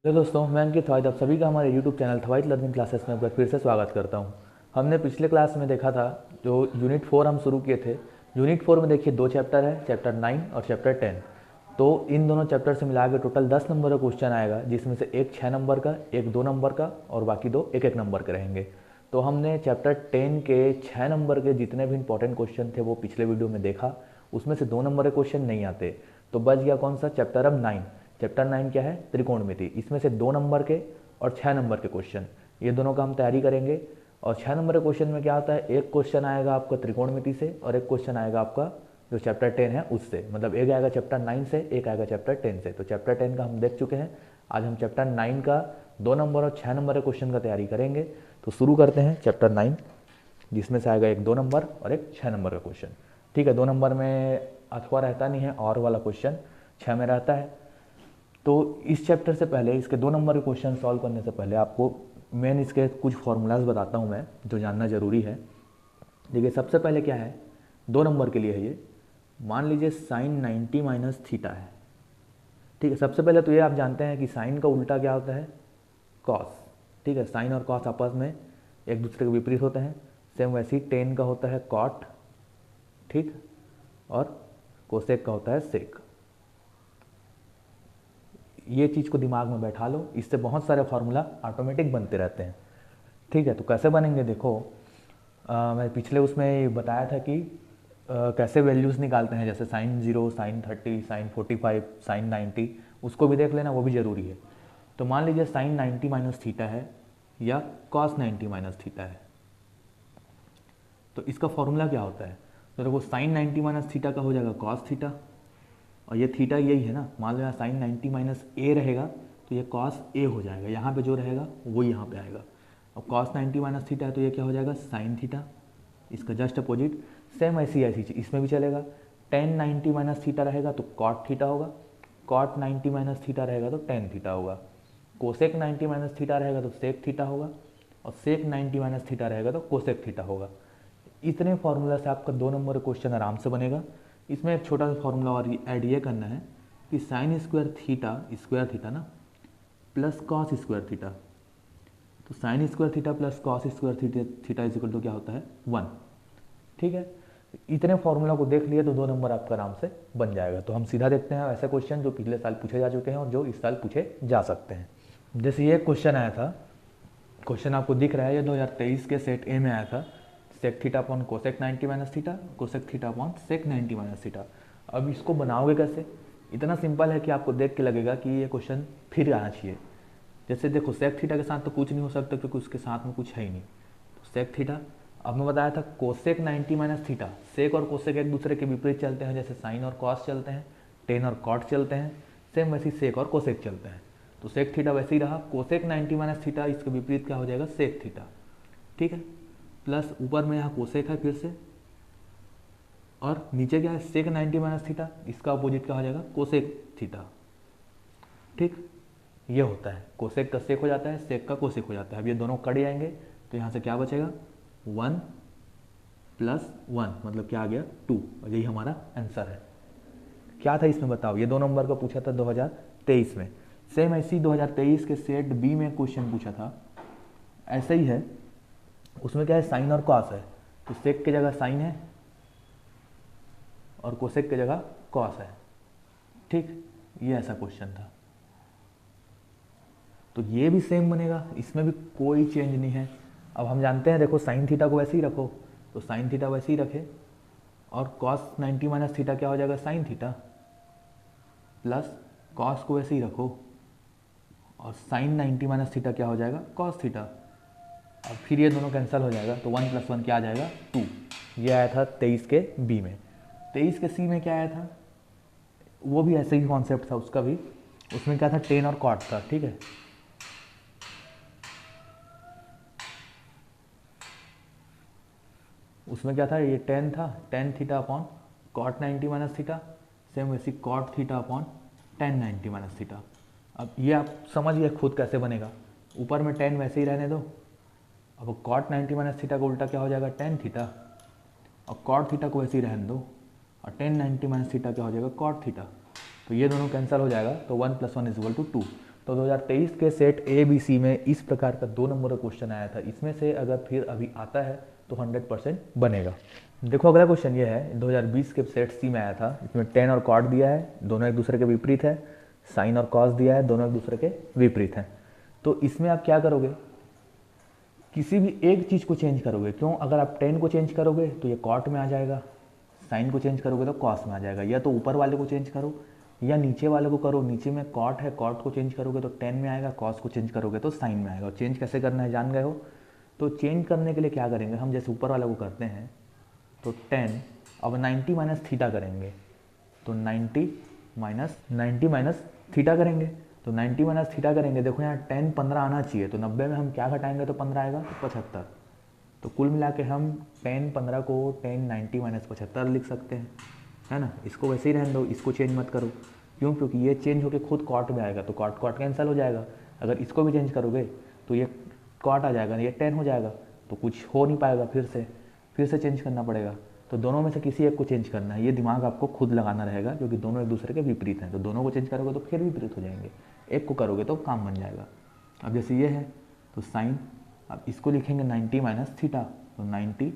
Hello दोस्तों, मैं अंकित थवाइट आप सभी का हमारे यूट्यूब चैनल थवाइट लर्निंग क्लासेस में एक बार फिर से स्वागत करता हूं। हमने पिछले क्लास में देखा था जो यूनिट 4 हम शुरू किए थे। यूनिट 4 में देखिए दो चैप्टर है, चैप्टर 9 और चैप्टर 10। तो इन दोनों चैप्टर से मिला के टोटल 10 नंबर का क्वेश्चन आएगा, जिसमें से एक 6 नंबर का, एक 2 नंबर का और बाकी दो एक एक नंबर के रहेंगे। तो हमने चैप्टर 10 के 6 नंबर के जितने भी इंपॉर्टेंट क्वेश्चन थे वो पिछले वीडियो में देखा। उसमें से 2 नंबर के क्वेश्चन नहीं आते, तो बच गया कौन सा चैप्टर अब 9। चैप्टर 9 क्या है? त्रिकोणमिति। इसमें से 2 नंबर के और 6 नंबर के क्वेश्चन, ये दोनों का हम तैयारी करेंगे। और 6 नंबर के क्वेश्चन में क्या होता है, एक क्वेश्चन आएगा आपका त्रिकोणमिति से और एक क्वेश्चन आएगा आपका जो चैप्टर 10 है उससे। मतलब एक आएगा चैप्टर 9 से, एक आएगा चैप्टर 10 से। तो चैप्टर 10 का हम देख चुके हैं। आज हम चैप्टर 9 का 2 नंबर और 6 नंबर के क्वेश्चन का तैयारी करेंगे। तो शुरू करते हैं चैप्टर 9, जिसमें से आएगा एक 2 नंबर और एक 6 नंबर का क्वेश्चन। ठीक है, 2 नंबर में अथवा रहता नहीं है और वाला क्वेश्चन 6 में रहता है। तो इस चैप्टर से पहले, इसके 2 नंबर के क्वेश्चन सॉल्व करने से पहले आपको मेन इसके कुछ फॉर्मूलाज बताता हूँ मैं, जो जानना जरूरी है। देखिए सबसे पहले क्या है, 2 नंबर के लिए है ये। मान लीजिए साइन 90 माइनस थीटा है। ठीक है, सबसे पहले तो ये आप जानते हैं कि साइन का उल्टा क्या होता है, कॉस। ठीक है, साइन और कॉस आपस में एक दूसरे के विपरीत होते हैं। सेम वैसे ही टेन का होता है कॉट, ठीक, और कोसेक का होता है सेक। ये चीज़ को दिमाग में बैठा लो, इससे बहुत सारे फार्मूला ऑटोमेटिक बनते रहते हैं। ठीक है, तो कैसे बनेंगे देखो। मैं पिछले उसमें बताया था कि कैसे वैल्यूज़ निकालते हैं, जैसे साइन 0, साइन 30, साइन 45, साइन 90। उसको भी देख लेना, वो भी ज़रूरी है। तो मान लीजिए साइन 90 माइनस थीटा है या कॉस 90 माइनस थीटा है, तो इसका फॉर्मूला क्या होता है। तो देखो साइन 90 माइनस थीटा का हो जाएगा कॉस थीटा, और ये थीटा यही है ना। मान लो यहाँ साइन 90 माइनस ए रहेगा तो ये कॉस ए हो जाएगा, यहाँ पे जो रहेगा वो यहाँ पे आएगा। अब कॉस 90 माइनस थीटा है तो ये क्या हो जाएगा, साइन थीटा, इसका जस्ट अपोजिट। सेम ऐसी चीज़ इसमें भी चलेगा। टेन 90 माइनस थीटा रहेगा तो कॉट थीटा होगा, कॉट 90 माइनस थीटा रहेगा तो टेन थीटा होगा, कोसेक 90 माइनस थीटा रहेगा तो सेक थीटा होगा, और सेक 90 माइनस थीटा रहेगा तो कोसेक थीटा होगा। इतने फार्मूला से आपका 2 नंबर क्वेश्चन आराम से बनेगा। इसमें एक छोटा सा फार्मूला और ऐड ये करना है कि साइन स्क्वायर थीटा ना प्लस कॉस स्क्वायर थीटा। तो sine square theta plus cos square theta is equal to क्या होता है, 1। ठीक है, इतने फार्मूला को देख लिए तो 2 नंबर आपका आराम से बन जाएगा। तो हम सीधा देखते हैं ऐसे क्वेश्चन जो पिछले साल पूछे जा चुके हैं और जो इस साल पूछे जा सकते हैं। जैसे ये क्वेश्चन आया था, क्वेश्चन आपको दिख रहा है, ये 2023 के सेट ए में आया था। Sec theta upon cosec 90 minus theta, cosec theta upon sec 90 minus theta. अब इसको बनाओगे कैसे? इतना सिंपल है कि आपको देख के लगेगा कि ये क्वेश्चन फिर आना चाहिए। जैसे देखो सेक थीटा के साथ तो कुछ नहीं हो सकता क्योंकि उसके साथ में कुछ है ही नहीं। तो सेक थीटा, अब मैं बताया था कोसेक 90 माइनस थीटा, सेक और कोसेक एक दूसरे के विपरीत चलते हैं, जैसे साइन और कॉस चलते हैं, टेन और कॉट चलते हैं। सेम वैसे ही सेक और कोसेक चलते हैं। तो सेक थीटा वैसे ही रहा, कोसेक 90 माइनस थीटा, इसके विपरीत क्या हो जाएगा, सेक थीटा। ठीक है, प्लस ऊपर में यहाँ कोसेक है फिर से, और नीचे क्या है, सेक 90 माइनस थीटा, इसका अपोजिट क्या हो जाएगा, कोसेक थीटा। ठीक, ये होता है, कोसेक का सेक हो जाता है, सेक का कोसेक हो जाता है। अब ये दोनों कट जाएंगे तो यहाँ से क्या बचेगा, 1 प्लस 1, मतलब क्या आ गया, 2। और यही हमारा आंसर है। क्या था इसमें बताओ, ये 2 नंबर का पूछा था 2023 में। सेम ऐसी 2023 के सेट बी में क्वेश्चन पूछा था, ऐसा ही है। उसमें क्या है, साइन और कॉस है, तो सेक की जगह साइन है और कोसेक की जगह कॉस है। ठीक, ये ऐसा क्वेश्चन था। तो ये भी सेम बनेगा, इसमें भी कोई चेंज नहीं है। अब हम जानते हैं, देखो साइन थीटा को वैसे ही रखो तो साइन थीटा वैसे ही रखे, और कॉस 90 माइनस थीटा क्या हो जाएगा, साइन थीटा, प्लस कॉस को वैसे ही रखो और साइन 90 माइनस थीटा क्या हो जाएगा, कॉस थीटा। अब फिर ये दोनों कैंसिल हो जाएगा तो 1 प्लस 1 क्या आ जाएगा, 2। ये आया था 23 के बी में। 23 के सी में क्या आया था, वो भी ऐसे ही कॉन्सेप्ट था उसका भी। उसमें क्या था, टेन और कॉट था। ठीक है, उसमें क्या था, ये टेन था, tan theta upon cot 90 minus theta, same वैसी cot theta upon tan 90 minus theta. अब ये आप समझिए खुद कैसे बनेगा। ऊपर में टेन वैसे ही रहने दो, अब कॉट 90 माइनस थीटा का उल्टा क्या हो जाएगा, टेन थीटा, और कॉट थीटा को वैसे ही रहने दो, और टेन 90 माइनस थीटा क्या हो जाएगा, कॉट थीटा। तो ये दोनों कैंसिल हो जाएगा तो 1 प्लस 1 इज इक्वल टू 2। तो 2023 के सेट ए बी सी में इस प्रकार का 2 नंबर का क्वेश्चन आया था। इसमें से अगर फिर अभी आता है तो 100% बनेगा। देखो अगला क्वेश्चन ये है, 2020 के सेट सी में आया था। इसमें टेन और कॉट दिया है, दोनों एक दूसरे के विपरीत है। साइन और कॉस दिया है, दोनों एक दूसरे के विपरीत हैं। तो इसमें आप क्या करोगे, किसी भी एक चीज़ को चेंज करोगे। क्यों? अगर आप टेन को चेंज करोगे तो ये कॉट में आ जाएगा, साइन को चेंज करोगे तो कॉस में आ जाएगा। या तो ऊपर वाले को चेंज करो या नीचे वाले को करो। नीचे में कॉट है, कॉट को चेंज करोगे तो टेन में आएगा, कॉस को चेंज करोगे तो साइन में आएगा। और चेंज कैसे करना है जान गए हो। तो चेंज करने के लिए क्या करेंगे हम, जैसे ऊपर वाले को करते हैं तो 10, अब 90 माइनस थीटा करेंगे तो 90 माइनस थीटा करेंगे तो 90 माइनस थीटा करेंगे। देखो यहाँ 10 15 आना चाहिए, तो 90 में हम क्या घटाएंगे तो 15 आएगा, तो 75। तो कुल मिला के हम 10 15 को 10 90 माइनस 75 लिख सकते हैं, है ना। इसको वैसे ही रहने दो, इसको चेंज मत करो। क्यों? क्योंकि ये चेंज होकर खुद कॉट में आएगा, तो कॉट कॉट कैंसिल हो जाएगा। अगर इसको भी चेंज करोगे तो ये कॉट आ जाएगा, ये 10 हो जाएगा, तो कुछ हो नहीं पाएगा, फिर से चेंज करना पड़ेगा। तो दोनों में से किसी एक को चेंज करना है। ये दिमाग आपको खुद लगाना रहेगा, क्योंकि दोनों एक दूसरे के विपरीत हैं। तो दोनों को चेंज करोगे तो फिर विपरीत हो जाएंगे, एक को करोगे तो काम बन जाएगा। अब जैसे ये है तो साइन, अब इसको लिखेंगे 90 माइनस थीटा, तो 90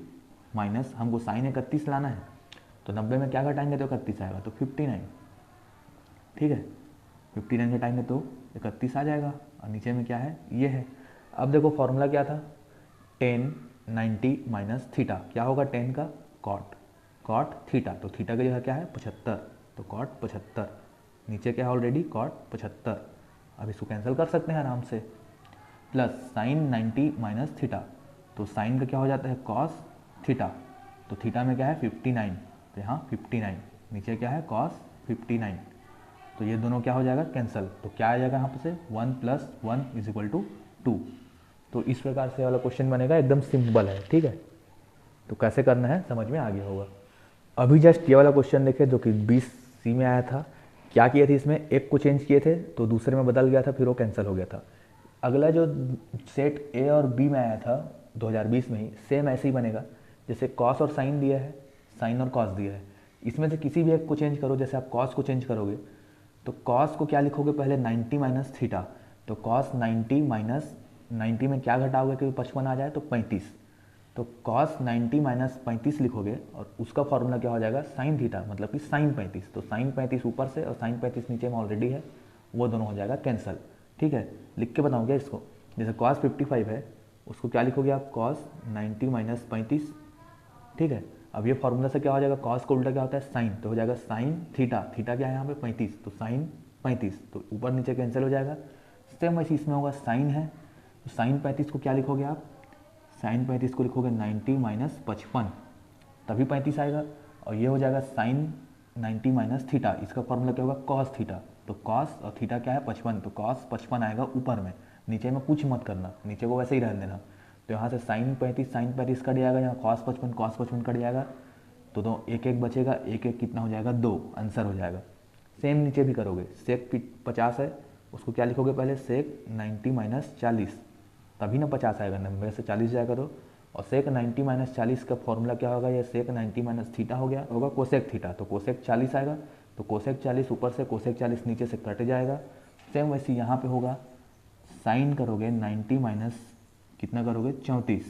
माइनस, हमको साइन 31 लाना है, तो 90 में क्या घटाएंगे तो 31 आएगा, तो 59। ठीक है, 59 घटाएंगे तो 31 आ जाएगा। और नीचे में क्या है, ये है। अब देखो फॉर्मूला क्या था, 10 90 माइनस थीटा, क्या होगा 10 का कॉट थीटा, तो थीटा की जगह क्या है 75, तो कॉट 75। नीचे क्या है ऑलरेडी कॉट 75। अब इसको कैंसिल कर सकते हैं आराम से। प्लस साइन 90 माइनस थीटा, तो साइन का क्या हो जाता है कॉस थीटा, तो थीटा में क्या है 59, तो यहाँ 59। नीचे क्या है कॉस 59, तो ये दोनों क्या हो जाएगा कैंसिल। तो क्या आ जाएगा यहाँ पे से 1 + 1 = 2। तो इस प्रकार से वाला क्वेश्चन बनेगा, एकदम सिंपल है। ठीक है, तो कैसे करना है समझ में आ गया होगा। अभी जस्ट ये वाला क्वेश्चन देखे जो कि 20C में आया था। क्या किए थे इसमें, एक को चेंज किए थे तो दूसरे में बदल गया था, फिर वो कैंसिल हो गया था। अगला जो सेट ए और बी में आया था 2020 में ही, सेम ऐसे ही बनेगा। जैसे कॉस और साइन दिया है, साइन और कॉस दिया है, इसमें से किसी भी एक को चेंज करो। जैसे आप कॉस को चेंज करोगे तो कॉस को क्या लिखोगे पहले 90 माइनस थीटा, तो कॉस 90 माइनस 90 में क्या घटाओगे कि 55 आ जाए तो 35, तो कॉस 90 माइनस 35 लिखोगे और उसका फॉर्मूला क्या हो जाएगा साइन थीटा, मतलब कि साइन 35। तो साइन 35 ऊपर से और साइन 35 नीचे में ऑलरेडी है, वो दोनों हो जाएगा कैंसिल। ठीक है, लिख के बताऊँ क्या इसको। जैसे कॉस 55 है, उसको क्या लिखोगे आप कॉस 90 माइनस 35। ठीक है, अब ये फॉर्मूला से क्या हो जाएगा, कॉस का उल्टा क्या होता है साइन, तो हो जाएगा साइन थीटा, थीटा क्या है यहाँ पे 35, तो साइन 35, तो ऊपर नीचे कैंसिल हो जाएगा। सेम वैसे इसमें होगा, साइन है तो साइन 35 को क्या लिखोगे आप, साइन 35 को लिखोगे 90 माइनस 55, तभी 35 आएगा। और ये हो जाएगा साइन 90 माइनस थीटा, इसका फॉर्मूला क्या होगा कॉस थीटा, तो कॉस और थीटा क्या है 55, तो कॉस 55 आएगा ऊपर में, नीचे में कुछ मत करना, नीचे को वैसे ही रहने देना। तो यहाँ से साइन 35 कट जाएगा, यहाँ कॉस 55 कट जाएगा, तो दो एक एक बचेगा, एक एक कितना हो जाएगा 2, आंसर हो जाएगा। सेम नीचे भी करोगे, सेक 50 है, उसको क्या लिखोगे पहले सेक 90 माइनस 40, तभी ना 50 आएगा, 90 से 40 जाएगा तो। और सेक 90 माइनस 40 का फॉर्मूला क्या होगा, ये सेक 90 माइनस थीटा हो गया, होगा कोसेक थीटा, तो कोसेक 40 आएगा, तो कोसेक 40 ऊपर से, कोसेक 40 नीचे से कट जाएगा। सेम वैसे यहाँ पे होगा, साइन करोगे 90 माइनस कितना करोगे 34,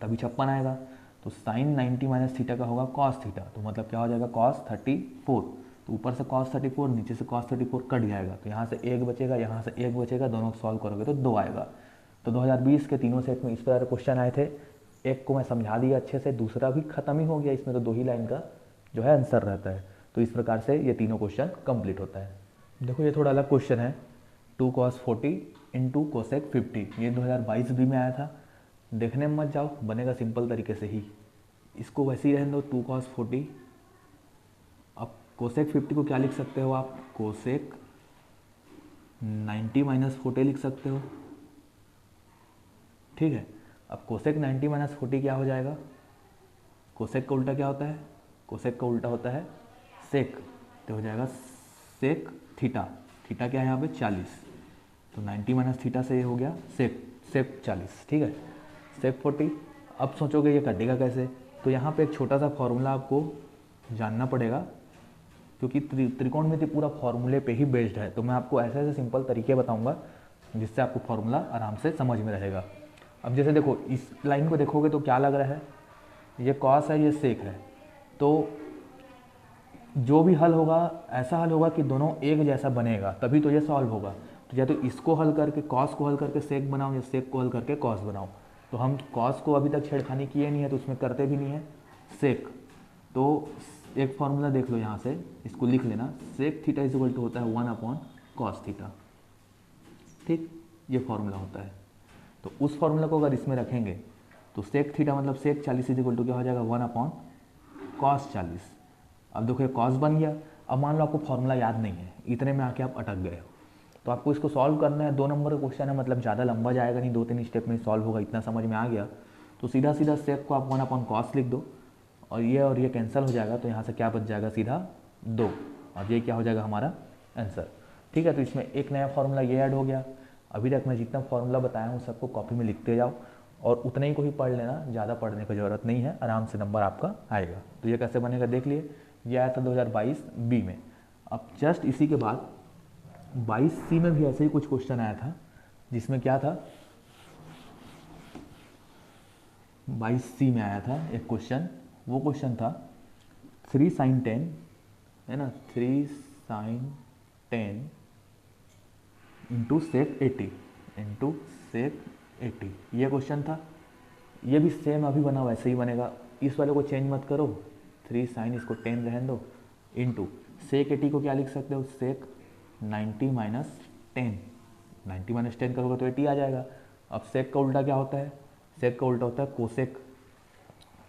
तभी 56 आएगा। तो साइन 90 माइनस थीटा का होगा कॉस थीटा, तो मतलब क्या हो जाएगा कॉस 34, तो ऊपर से कॉस 34 नीचे से कॉस 34 कट जाएगा, तो यहाँ से एक बचेगा, यहाँ से एक बचेगा, दोनों को सॉल्व करोगे तो 2 आएगा। तो 2020 के तीनों सेट में इस प्रकार क्वेश्चन आए थे। एक को मैं समझा दिया अच्छे से, दूसरा भी खत्म ही हो गया, इसमें तो 2 ही लाइन का जो है आंसर रहता है। तो इस प्रकार से ये तीनों क्वेश्चन कंप्लीट होता है। देखो ये थोड़ा अलग क्वेश्चन है, 2 cos 40 इंटू कोसेक 50, ये 2022 भी में आया था। देखने में मत जाओ, बनेगा सिंपल तरीके से ही। इसको वैसे ही रहने दो 2 cos 40। अब कोसेक 50 को क्या लिख सकते हो आप, कोसेक 90 माइनस 40 लिख सकते हो। ठीक है, अब कोसेक 90 माइनस 40 क्या हो जाएगा, कोसेक का उल्टा क्या होता है, कोसेक का उल्टा होता है सेक, तो हो जाएगा सेक थीटा, थीटा क्या है यहाँ पे 40, तो 90 माइनस थीटा से ये हो गया सेक 40। ठीक है, सेक 40। अब सोचोगे ये कटेगा कैसे, तो यहाँ पे एक छोटा सा फॉर्मूला आपको जानना पड़ेगा, क्योंकि त्रिकोणमिति पूरा फॉर्मूले पे ही बेस्ड है। तो मैं आपको ऐसे ऐसे सिंपल तरीके बताऊंगा जिससे आपको फॉर्मूला आराम से समझ में रहेगा। अब जैसे देखो इस लाइन को देखोगे तो क्या लग रहा है, ये कॉस है, ये सेक है, तो जो भी हल होगा ऐसा हल होगा कि दोनों एक जैसा बनेगा, तभी तो ये सॉल्व होगा। तो या तो इसको हल करके कॉस को हल करके सेक बनाओ, या सेक को हल करके कॉस बनाओ। तो हम कॉस को अभी तक छेड़खानी किए नहीं है, तो उसमें करते भी नहीं है सेक। तो एक फॉर्मूला देख लो यहाँ से, इसको लिख लेना, sec theta is equal to होता है 1 कॉस थीटा। ठीक, ये फॉर्मूला होता है। तो उस फॉर्मूला को अगर इसमें रखेंगे तो सेक थीटा मतलब सेक 40 इज इक्वल टू क्या हो जाएगा, 1 कॉस 40। अब देखो ये कॉस बन गया। अब मान लो आपको फॉर्मूला याद नहीं है, इतने में आके आप अटक गए हो, तो आपको इसको सॉल्व करना है। 2 नंबर का क्वेश्चन है, मतलब ज़्यादा लंबा जाएगा नहीं, 2-3 स्टेप में सॉल्व होगा, इतना समझ में आ गया। तो सीधा सीधा सेक को आप 1 कॉस लिख दो, और ये कैंसिल हो जाएगा, तो यहाँ से क्या बच जाएगा, सीधा 2, और ये क्या हो जाएगा हमारा आंसर। ठीक है, तो इसमें एक नया फॉर्मूला ये ऐड हो गया। अभी तक मैं जितना फॉर्मूला बताया हूँ सबको कॉपी में लिखते जाओ, और उतने ही को ही पढ़ लेना, ज़्यादा पढ़ने की ज़रूरत नहीं है, आराम से नंबर आपका आएगा। तो ये कैसे बनेगा देख लिए, ये आया था 2022 बी में। अब जस्ट इसी के बाद 22 सी में भी ऐसे ही कुछ क्वेश्चन आया था, जिसमें क्या था, 22 सी में आया था एक क्वेश्चन। वो क्वेश्चन था 3 sin 10, है ना, 3 sin 10 इंटू सेक 80 ये क्वेश्चन था। ये भी सेम अभी बना वैसे ही बनेगा, इस वाले को चेंज मत करो, 3 sin इसको 10 रहने दो, इंटू सेक 80 को क्या लिख सकते हो, सेक 90 माइनस 10, 90 माइनस 10 करोगे तो 80 आ जाएगा। अब सेक का उल्टा क्या होता है, सेक का उल्टा होता है कोसेक।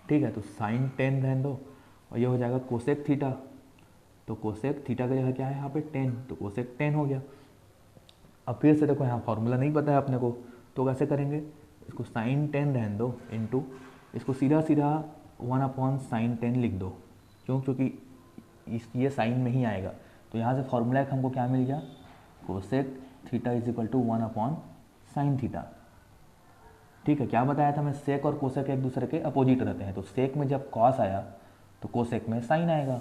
ठीक है, तो साइन 10 रहने दो, और ये हो जाएगा कोसेक थीटा। तो कोसेक थीटा का जगह क्या है यहाँ पे 10, तो कोसेक 10 हो गया। अब फिर से देखो यहाँ फॉर्मूला नहीं पता है अपने को, तो कैसे करेंगे, इसको साइन 10 रहने दो, इंटू इसको सीधा सीधा 1/sin 10 लिख दो। क्यों, क्योंकि ये साइन में ही आएगा। तो यहाँ से फॉर्मूला एक हमको क्या मिल गया, cosec theta is equal to 1/sin theta. ठीक है, क्या बताया था मैं, सेक और कोसेक एक दूसरे के अपोजिट रहते हैं, तो सेक में जब कॉस आया तो कोसेक में साइन आएगा।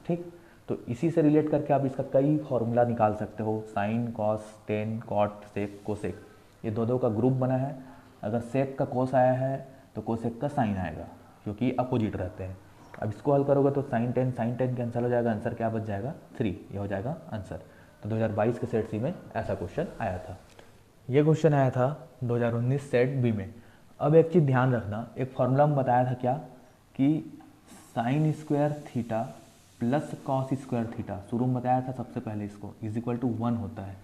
ठीक, तो इसी से रिलेट करके आप इसका कई फॉर्मूला निकाल सकते हो, sine cos 10 cot sec cosec, ये दो का ग्रुप बना है। अगर सेक का कोस आया है तो कोसेक का साइन आएगा, क्योंकि अपोजिट रहते हैं। अब इसको हल करोगे तो साइन 10 कैंसिल हो जाएगा, आंसर क्या बच जाएगा 3, ये हो जाएगा आंसर। तो 2022 के सेट सी में ऐसा क्वेश्चन आया था। ये क्वेश्चन आया था 2019 सेट बी में। अब एक चीज़ ध्यान रखना, एक फॉर्मूला में बताया था क्या, कि sine square theta plus cos square theta, शुरू में बताया था सबसे पहले, इसको इज इक्वल टू 1 होता है।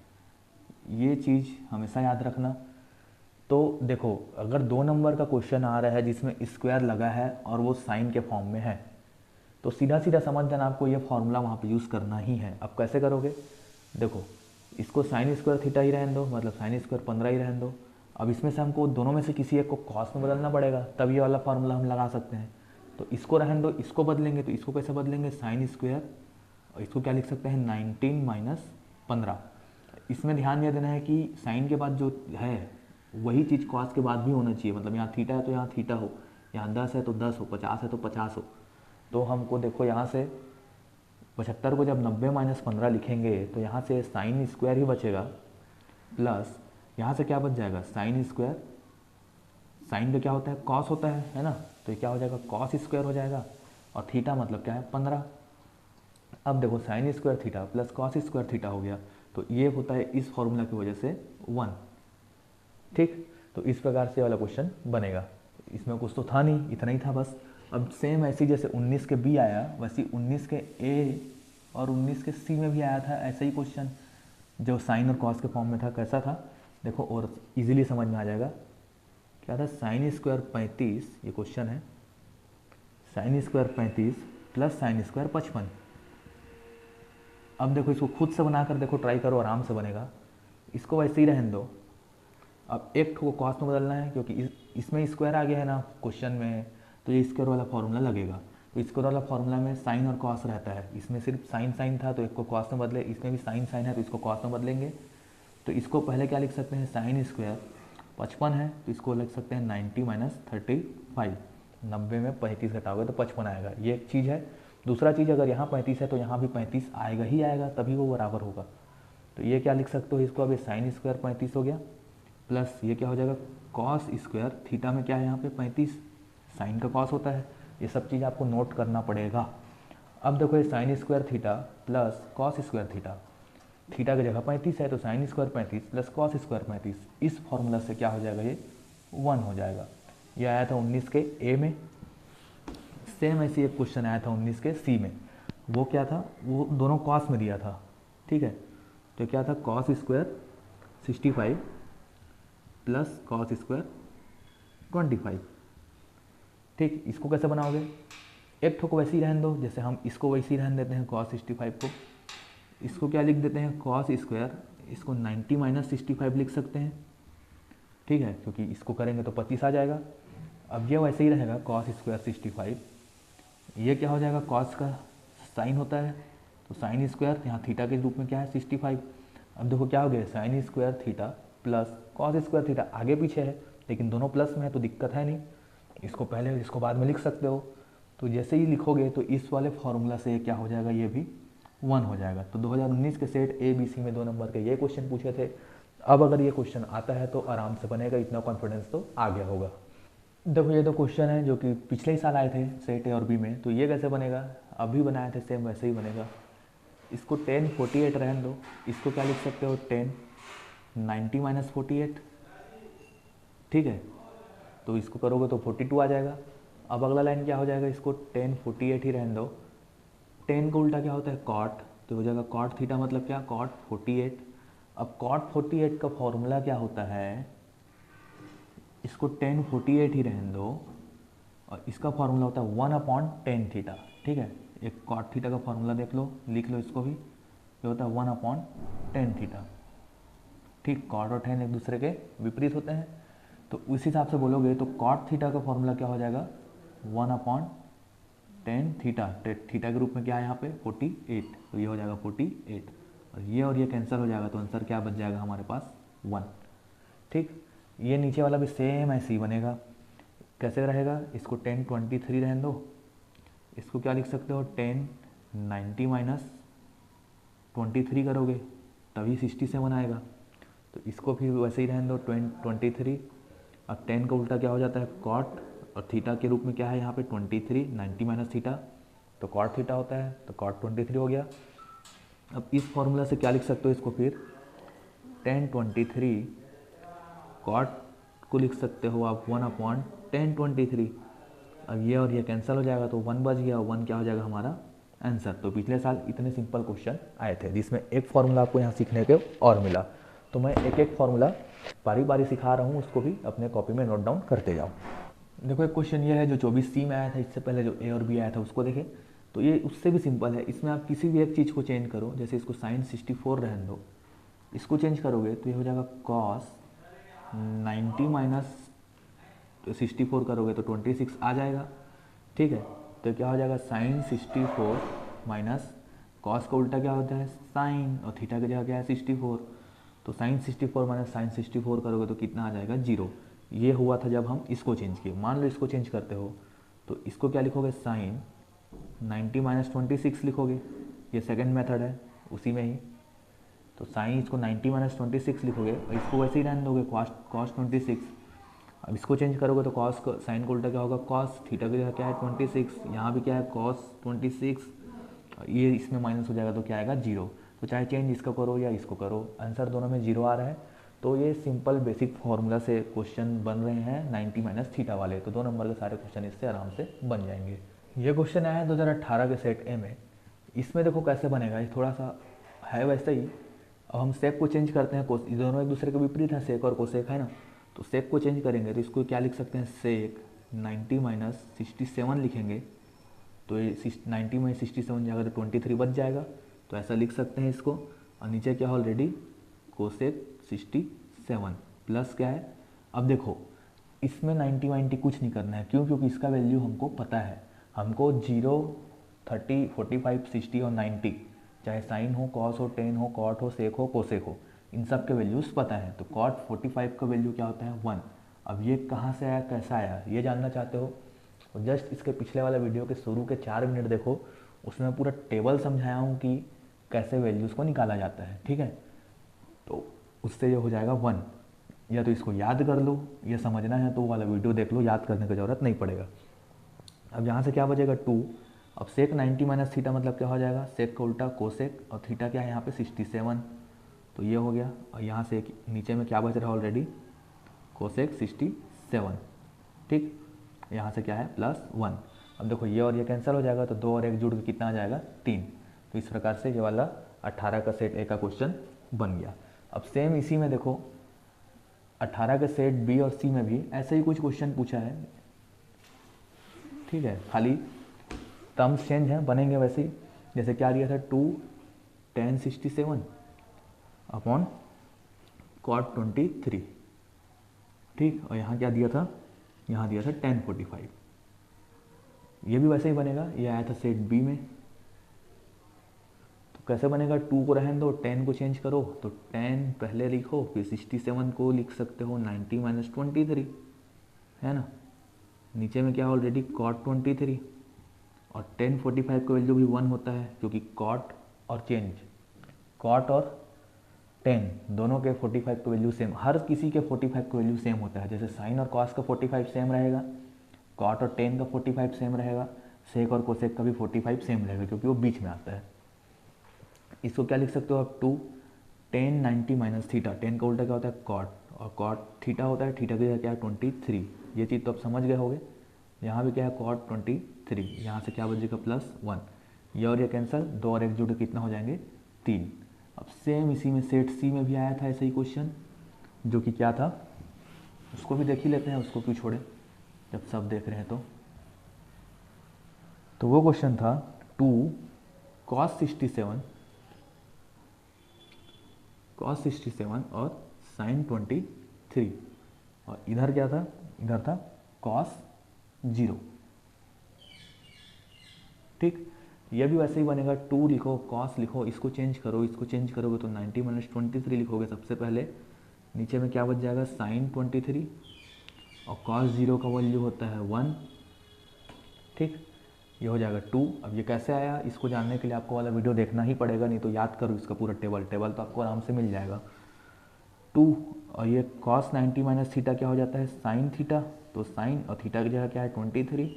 ये चीज़ हमेशा याद रखना। तो देखो अगर 2 नंबर का क्वेश्चन आ रहा है जिसमें स्क्वायर लगा है और वो साइन के फॉर्म में है, तो सीधा सीधा समझ जाना आपको ये फॉर्मूला वहाँ पे यूज़ करना ही है। अब कैसे करोगे, देखो इसको साइन स्क्वायर थीटा ही रहने दो, मतलब साइन स्क्वायर 15 ही रहने दो। अब इसमें से हमको दोनों में से किसी एक को कॉस में बदलना पड़ेगा, तब ये वाला फार्मूला हम लगा सकते हैं। तो इसको रहने दो, इसको बदलेंगे, तो इसको कैसे बदलेंगे, साइन स्क्वायर, और इसको क्या लिख सकते हैं 19 माइनस 15। इसमें ध्यान ये देना है कि साइन के बाद जो है वही चीज़ कॉस के बाद भी होना चाहिए, मतलब यहाँ थीटा है तो यहाँ थीटा हो, यहाँ 10 है तो 10 हो, 50 है तो 50 हो। तो हमको देखो यहाँ से 75 को जब 90 माइनस 15 लिखेंगे तो यहाँ से साइन स्क्वायर ही बचेगा, प्लस यहाँ से क्या बच जाएगा, साइन स्क्वायर, साइन का क्या होता है कॉस होता है ना, तो ये क्या हो जाएगा कॉस स्क्वायर हो जाएगा, और थीटा मतलब क्या है 15। अब देखो sign square theta plus cos square theta हो गया, तो ये होता है इस फॉर्मूला की वजह से 1। ठीक, तो इस प्रकार से वाला क्वेश्चन बनेगा। इसमें कुछ तो था नहीं, इतना ही था बस। अब सेम ऐसी जैसे 19 के बी आया, वैसे 19 के ए और 19 के सी में भी आया था ऐसा ही क्वेश्चन, जो साइन और कॉस के फॉर्म में था। कैसा था देखो, और इजीली समझ में आ जाएगा। क्या था, साइन स्क्वायर 35, ये क्वेश्चन है, sine square 35 plus sine square 55। अब देखो इसको खुद से बनाकर देखो, ट्राई करो, आराम से बनेगा। इसको वैसे ही रहने दो। अब एक को कॉस में बदलना है, क्योंकि इसमें स्क्वायर आ गया है ना क्वेश्चन में, तो ये स्क्वायर वाला फॉर्मूला लगेगा। तो स्क्वायर वाला फॉर्मूला में साइन और कॉस रहता है, इसमें सिर्फ साइन साइन था तो एक को कॉस में बदले, इसमें भी साइन साइन है तो इसको कॉस में बदलेंगे। तो इसको पहले क्या लिख सकते हैं, साइन स्क्वायर 55 है तो इसको लिख सकते हैं 90 माइनस 35, 90 में 35 घटाओगे तो 55 आएगा। ये एक चीज़ है। दूसरा चीज़, अगर यहाँ 35 है तो यहाँ भी 35 आएगा ही आएगा, तभी वो बराबर होगा। तो ये क्या लिख सकते हो इसको, अब ये साइन स्क्वायर 35 हो गया, प्लस ये क्या हो जाएगा कॉस स्क्वायर, थीटा में क्या है यहाँ पे 35, साइन का कॉस होता है। ये सब चीज़ आपको नोट करना पड़ेगा। अब देखो ये sign square theta plus cos square theta, theta की जगह 35 है तो sine square 35 plus cos square 35, इस फॉर्मूला से क्या हो जाएगा, ये 1 हो जाएगा। ये आया था 19 के ए में। सेम ऐसी एक क्वेश्चन आया था 19 के सी में। वो क्या था, वो दोनों कॉस में दिया था, ठीक है। तो क्या था cos square 65 plus cos square 25, ठीक। इसको कैसे बनाओगे, एक ठो को वैसे ही रहने दो, जैसे हम इसको वैसे ही रहने देते हैं कॉस 65 को, इसको क्या लिख देते हैं कॉस स्क्वायर, इसको 90 माइनस 65 लिख सकते हैं, ठीक है, क्योंकि इसको करेंगे तो 25 आ जाएगा। अब ये वैसे ही रहेगा कॉस स्क्वायर 65, ये क्या हो जाएगा कॉस का साइन होता है तो साइन स्क्वायर, यहाँ थीटा के रूप में क्या है 65। अब देखो क्या हो गया sign square theta plus cos square theta, आगे पीछे है लेकिन दोनों प्लस में है तो दिक्कत है नहीं, इसको पहले इसको बाद में लिख सकते हो। तो जैसे ही लिखोगे तो इस वाले फार्मूला से क्या हो जाएगा, ये भी 1 हो जाएगा। तो 2019 के सेट ए बी सी में 2 नंबर के ये क्वेश्चन पूछे थे। अब अगर ये क्वेश्चन आता है तो आराम से बनेगा, इतना कॉन्फिडेंस तो आ गया होगा। देखो ये तो क्वेश्चन है जो कि पिछले ही साल आए थे सेट ए और बी में, तो ये कैसे बनेगा, अभी बनाए थे सेम वैसे ही बनेगा। इसको 10 48 रहने दो, इसको क्या लिख सकते हो 10 90 माइनस 48, ठीक है। तो इसको करोगे तो 42 आ जाएगा। अब अगला लाइन क्या हो जाएगा, इसको 10 48 ही रहने दो, 10 का उल्टा क्या होता है कॉट, तो हो जाएगा कॉट थीटा मतलब क्या कॉट 48। अब कॉट 48 का फॉर्मूला क्या होता है, इसको 10 48 ही रहने दो और इसका फॉर्मूला होता है 1/10 थीटा, ठीक है। एक कॉट थीटा का फॉर्मूला देख लो, लिख लो इसको भी, ये होता है 1/10 थीटा, ठीक। कॉट और 10 एक दूसरे के विपरीत होते हैं, तो उस हिसाब से बोलोगे तो कॉट थीटा का फॉर्मूला क्या हो जाएगा 1/10 थीटा, थीटा के रूप में क्या है यहाँ पे 48, तो ये हो जाएगा 48 और ये कैंसिल हो जाएगा, तो आंसर क्या बच जाएगा हमारे पास 1, ठीक। ये नीचे वाला भी सेम ऐसे ही बनेगा, कैसे रहेगा, इसको 10 23 रहने दो, इसको क्या लिख सकते हो 10 90 माइनस 23 करोगे तभी 67 आएगा, तो इसको फिर वैसे ही रहने दो 23। अब 10 का उल्टा क्या हो जाता है कॉट, और थीटा के रूप में क्या है यहाँ पे 23, 90 माइनस थीटा तो कॉट थीटा होता है, तो कॉट 23 हो गया। अब इस फॉर्मूला से क्या लिख सकते हो इसको फिर 10 23 कॉट को लिख सकते हो आप 1/10 23। अब ये और ये कैंसिल हो जाएगा तो 1 बच गया, 1 क्या हो जाएगा हमारा आंसर। तो पिछले साल इतने सिंपल क्वेश्चन आए थे जिसमें एक फार्मूला आपको यहाँ सीखने को और मिला, तो मैं एक एक फार्मूला बारी बारी सिखा रहा हूँ, उसको भी अपने कॉपी में नोट डाउन करते जाओ। देखो एक क्वेश्चन ये है जो 24C में आया था, इससे पहले जो ए और बी आया था उसको देखें, तो ये उससे भी सिंपल है। इसमें आप किसी भी एक चीज़ को चेंज करो, जैसे इसको साइन 64 रहने दो, इसको चेंज करोगे तो ये हो जाएगा कॉस 90 माइनस 64 करोगे तो 26 आ जाएगा, ठीक है। तो क्या हो जाएगा साइन 64 माइनस कॉस का उल्टा क्या होता है साइन, और थीटा की जगह क्या है 64, तो साइन 64 माइनस साइन 64 करोगे तो कितना आ जाएगा 0। ये हुआ था जब हम इसको चेंज किए। मान लो इसको चेंज करते हो तो इसको क्या लिखोगे साइन 90 माइनस 26 लिखोगे, ये सेकंड मेथड है उसी में ही। तो साइन इसको 90 माइनस 26 लिखोगे और इसको वैसे ही रहने दोगे कॉस 26। अब इसको चेंज करोगे तो कॉस को साइन को उल्टा क्या होगा कॉस, थीटा की जगह क्या है 26, यहाँ भी क्या है कॉस 26, ये इसमें माइनस हो जाएगा तो क्या आएगा 0। तो चाहे चेंज इसको करो या इसको करो, आंसर दोनों में 0 आ रहा है। तो ये सिंपल बेसिक फार्मूला से क्वेश्चन बन रहे हैं 90 माइनस थीटा वाले, तो 2 नंबर के सारे क्वेश्चन इससे आराम से बन जाएंगे। ये क्वेश्चन आया है 2018 के सेट ए में। इसमें देखो कैसे बनेगा, ये थोड़ा सा है वैसे ही। अब हम सेक को चेंज करते हैं, ये दोनों एक दूसरे के विपरीत हैं, सेक और कोसेक है ना, तो सेक को चेंज करेंगे तो इसको क्या लिख सकते हैं सेक 90 माइनस 67 लिखेंगे, तो ये 90 में 67 जाएगा तो 23 बच जाएगा, तो ऐसा लिख सकते हैं इसको। और नीचे क्या ऑलरेडी कोसेक 67 प्लस क्या है, अब देखो इसमें 90 कुछ नहीं करना है, क्यों, क्योंकि इसका वैल्यू हमको पता है। हमको 0 30 45 60 और 90 चाहे साइन हो कॉस हो टेन हो कॉट हो सेक हो कोसेक हो, इन सब के वैल्यूज़ पता है। तो कॉट 45 का वैल्यू क्या होता है 1। अब ये कहाँ से आया कैसा आया ये जानना चाहते हो, तो जस्ट इसके पिछले वाला वीडियो के शुरू के 4 मिनट देखो, उसमें पूरा टेबल समझाया हूँ कि कैसे वैल्यूज़ को निकाला जाता है, ठीक है। तो उससे ये हो जाएगा 1। या तो इसको याद कर लो, या समझना है तो वो वाला वीडियो देख लो, याद करने की ज़रूरत नहीं पड़ेगा। अब यहाँ से क्या बचेगा 2। अब सेक 90 माइनस थीटा मतलब क्या हो जाएगा, सेक का उल्टा कोसेक, और थीटा क्या है यहाँ पे 67, तो ये हो गया। और यहाँ से नीचे में क्या बच रहा है ऑलरेडी, कोसेक 67, ठीक। यहाँ से क्या है +1। अब देखो ये और ये कैंसिल हो जाएगा, तो 2 और 1 जुड़ के कितना आ जाएगा 3। तो इस प्रकार से ये वाला 18 का सेट ए का क्वेश्चन बन गया। अब सेम इसी में देखो 18 के सेट बी और सी में भी ऐसे ही कुछ क्वेश्चन पूछा है, ठीक है। खाली टर्म्स चेंज हैं, बनेंगे वैसे ही। जैसे क्या दिया था 2 tan 67 अपॉन cot 23, ठीक। और यहाँ क्या दिया था, यहाँ दिया था tan 45। ये भी वैसे ही बनेगा, ये आया था सेट बी में। तो कैसे बनेगा, 2 को रहने दो, 10 को चेंज करो, तो 10 पहले लिखो, फिर 67 को लिख सकते हो 90 माइनस 23, है ना। नीचे में क्या ऑलरेडी cot 23, और tan 45 का वैल्यू भी 1 होता है, क्योंकि cot और चेंज, cot और tan दोनों के 45 का वैल्यू सेम, हर किसी के 45 का वैल्यू सेम होता है। जैसे साइन और cos का 45 सेम रहेगा, cot और tan का 45 सेम रहेगा, सेक और कोसेक का भी 45 सेम रहेगा, क्योंकि वो बीच में आता है। इसको क्या लिख सकते हो आप, 2 tan 90 माइनस थीटा, tan का उल्टा क्या होता है cot, और cot थीटा होता है, थीटा की जगह क्या है 23। ये चीज़ तो आप समझ गए होगे। यहाँ भी क्या है cot 23, यहाँ से क्या बचेगा +1। ये और ये कैंसिल, 2 और 1 जुड़ के कितना हो जाएंगे 3। अब सेम इसी में सेट सी में भी आया था ऐसा ही क्वेश्चन, जो कि क्या था उसको भी देख ही लेते हैं, उसको क्यों छोड़े जब सब देख रहे हैं। तो वो क्वेश्चन था 2 cos 67 और sin 23, और इधर क्या था, इधर था cos 0, ठीक। यह भी वैसे ही बनेगा, 2 लिखो, cos लिखो, इसको चेंज करो, इसको चेंज करोगे तो 90 माइनस 23 लिखोगे सबसे पहले। नीचे में क्या बच जाएगा sin 23, और cos 0 का वैल्यू होता है 1, ठीक। ये हो जाएगा 2। अब ये कैसे आया, इसको जानने के लिए आपको वाला वीडियो देखना ही पड़ेगा, नहीं तो याद करो इसका पूरा टेबल तो आपको आराम से मिल जाएगा। 2 और ये cos 90 माइनस थीटा क्या हो जाता है sin थीटा, तो sin और थीटा की जगह क्या है 23,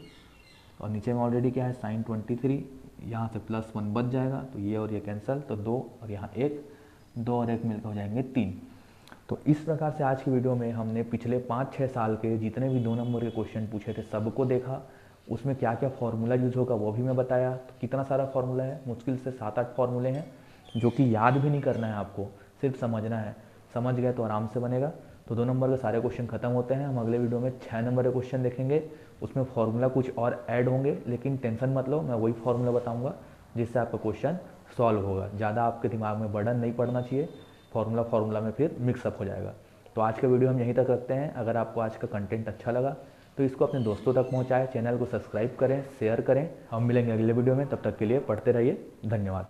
और नीचे में ऑलरेडी क्या है sin 23, यहाँ से +1 बच जाएगा, तो ये और ये कैंसिल, तो 2 और यहाँ 1, 2 और 1 मिलकर हो जाएंगे 3। तो इस प्रकार से आज की वीडियो में हमने पिछले 5-6 साल के जितने भी 2 नंबर के क्वेश्चन पूछे थे सबको देखा, उसमें क्या क्या फार्मूला यूज होगा वो भी मैं बताया। तो कितना सारा फार्मूला है, मुश्किल से 7-8 फार्मूले हैं, जो कि याद भी नहीं करना है आपको, सिर्फ समझना है। समझ गए तो आराम से बनेगा। तो 2 नंबर के सारे क्वेश्चन खत्म होते हैं। हम अगले वीडियो में 6 नंबर के क्वेश्चन देखेंगे, उसमें फार्मूला कुछ और ऐड होंगे, लेकिन टेंशन मत लो, मैं वही फार्मूला बताऊँगा जिससे आपका क्वेश्चन सॉल्व होगा। ज़्यादा आपके दिमाग में बर्डन नहीं पड़ना चाहिए, फार्मूला में फिर मिक्सअप हो जाएगा। तो आज का वीडियो हम यहीं तक रखते हैं। अगर आपको आज का कंटेंट अच्छा लगा तो इसको अपने दोस्तों तक पहुंचाएं, चैनल को सब्सक्राइब करें, शेयर करें। हम मिलेंगे अगले वीडियो में, तब तक के लिए पढ़ते रहिए। धन्यवाद।